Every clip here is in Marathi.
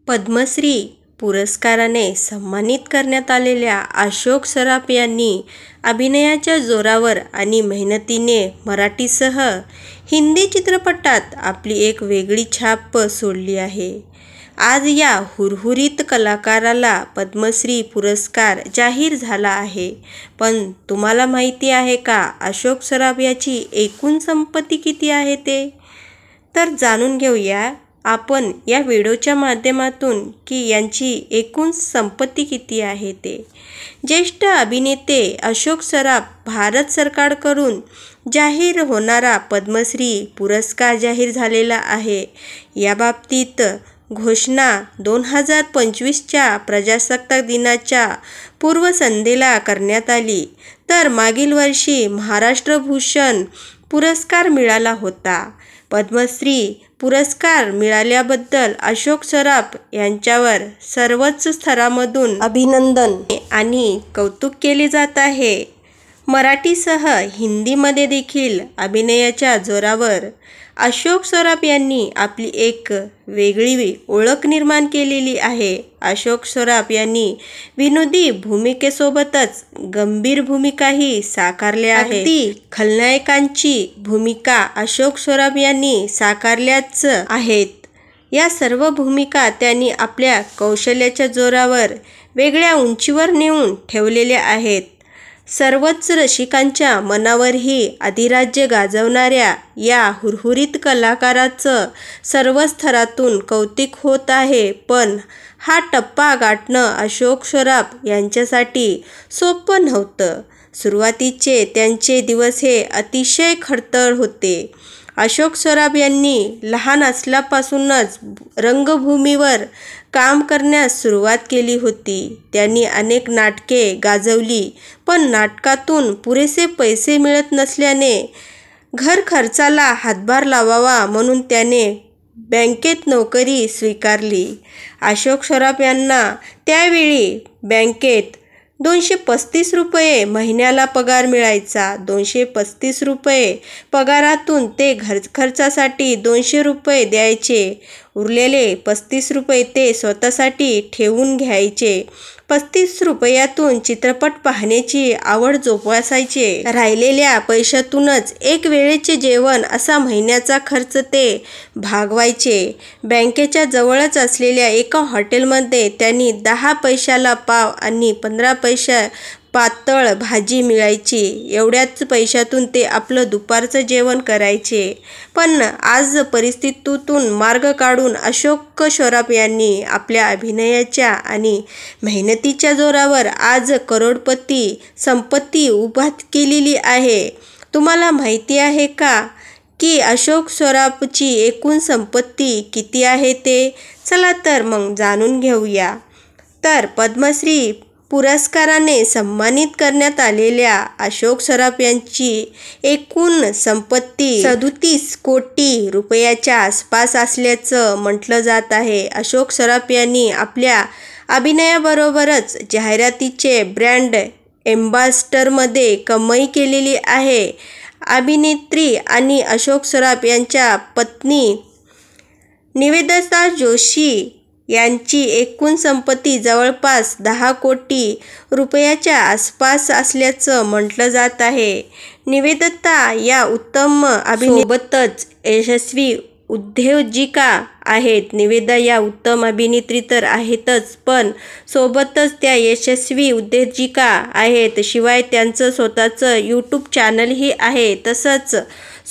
पद्मश्री पुरस्काराने सन्मानित करण्यात आलेल्या अशोक सराफ यांनी अभिनयाच्या जोरावर आणि मेहनतीने मराठीसह हिंदी चित्रपटात आपली एक वेगळी छाप सोडली आहे. आज या हुरहुरीत कलाकाराला पद्मश्री पुरस्कार जाहीर झाला आहे. पण तुम्हाला माहिती आहे का अशोक सराफ याची एकूण संपत्ती किती आहे ते? तर जाणून घेऊया आपण या व्हिडिओच्या माध्यमातून की यांची एकूण संपत्ती किती आहे ते. ज्येष्ठ अभिनेते अशोक सराफ भारत सरकारकडून जाहीर होणारा पद्मश्री पुरस्कार जाहीर झालेला आहे. याबाबतीत घोषणा 2025च्या प्रजासत्ताक दिनाच्या पूर्वसंध्येला करण्यात आली. तर मागील वर्षी महाराष्ट्र भूषण पुरस्कार मिळाला होता. पद्मश्री पुरस्कार मिळाल्याबद्दल अशोक सराफ यांच्यावर सर्वच स्तरामधून अभिनंदन आणि कौतुक केले जात आहे. मराठीसह हिंदीमध्ये देखील अभिनयाच्या जोरावर अशोक सराफ यांनी आपली एक वेगळी ओळख निर्माण केलेली आहे. अशोक सराफ यांनी विनोदी भूमिकेसोबतच गंभीर भूमिकाही साकारल्या आहेत. अगदी खलनायकांची भूमिका अशोक सराफ यांनी साकारल्याच आहेत. या सर्व भूमिका त्यांनी आपल्या कौशल्याच्या जोरावर वेगळ्या उंचीवर नेऊन ठेवलेल्या आहेत. सर्वच रसिकांच्या मनावरही अधिराज्य गाजवणाऱ्या या हुरहुरीत कलाकाराचं सर्व स्तरातून कौतुक होत आहे. पण हा टप्पा गाठणं अशोक सराफ यांच्यासाठी सोपं नव्हतं. सुरुवातीचे त्यांचे दिवस हे अतिशय खडतर होते. अशोक सराफ यांनी लहान असल्यापासूनच रंगभूमीवर काम करण्यास सुरुवात केली होती. त्यांनी अनेक नाटके गाजवली, पण नाटकातून पुरेसे पैसे मिळत नसल्याने घर खर्चाला हातभार लावावा म्हणून त्याने बँकेत नोकरी स्वीकारली. अशोक सराफ यांना त्यावेळी बँकेत 235 रुपये महिन्याला पगार मिळायचा. 235 रुपये पगारातून ते घर खर्चासाठी 200 रुपये द्यायचे. उरलेले 35 रुपये ते स्वतःसाठी ठेवून घ्यायचे. 35 रुपयातून चित्रपट पाहण्याची आवड जोपासायचे. राहिलेल्या पैशातूनच एक वेळेचे जेवण असा महिन्याचा खर्च ते भागवायचे. बँकेच्या जवळच असलेल्या एका हॉटेलमध्ये त्यांनी 10 पैशाला पाव आणि 15 पैसा पातळ भाजी मिळायची. एवढ्याच पैशातून ते आपलं दुपारचं जेवण करायचे. पण आज परिस्थितीतून मार्ग काढून अशोक सराफ यांनी आपल्या अभिनयाच्या आणि मेहनतीच्या जोरावर आज करोडपती संपत्ती उभा केलेली आहे. तुम्हाला माहिती आहे का की अशोक सराफची एकूण संपत्ती किती आहे ते? चला तर मग जाणून घेऊया. तर पद्मश्री पुरस्काराने सन्मानित करण्यात आलेल्या अशोक सराफ यांची एकूण संपत्ती 37 कोटी रुपयाच्या आसपास असल्याचं म्हटलं जात आहे. अशोक सराफ यांनी आपल्या अभिनयाबरोबरच जाहिरातीचे ब्रँड एम्बॅसेडरमध्ये कमाई केलेली आहे. अभिनेत्री आणि अशोक सराफ यांच्या पत्नी निवेदिता जोशी यांची एकूण संपत्ती जवळपास 10 कोटी रुपयाच्या आसपास असल्याचं म्हटलं जात आहे. निवेदिता या उत्तम अभिनेत्रीसोबतच यशस्वी उद्योजिका आहेत. निवेदिता या उत्तम अभिनेत्री तर आहेतच, पण सोबतच त्या यशस्वी उद्योजिका आहेत. शिवाय त्यांचं स्वतःचं यूट्यूब चॅनलही आहे. तसंच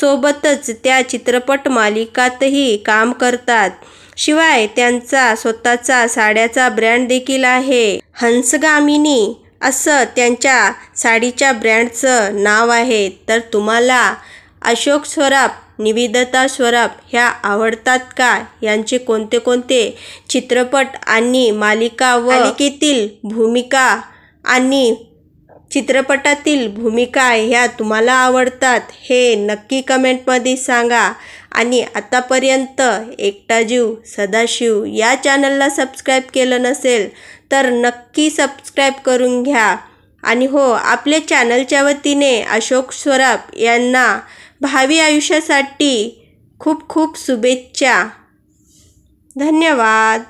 सोबतच त्या चित्रपट मालिकातही काम करतात. शिवाय त्यांचा स्वतःचा साड्याचा ब्रँड देखील आहे. हंसगामिनी असं त्यांच्या साडीच्या ब्रँडचं नाव आहे. तर तुम्हाला अशोक सराफ, निवेदिता सराफ ह्या आवडतात का? यांचे कोणते कोणते चित्रपट आणि मालिका व मालिकेतील भूमिका आणि चित्रपटातील भूमिका ह्या तुम्हाला आवडतात हे नक्की कमेंटमध्ये सांगा. आणि आतापर्यंत एकटा जीव सदाशिव या चॅनलला सबस्क्राईब केलं नसेल तर नक्की सबस्क्राईब करून घ्या. आणि हो, आपल्या चॅनलच्या वतीने अशोक सराफ यांना भावी आयुष्यासाठी खूप खूप शुभेच्छा. धन्यवाद.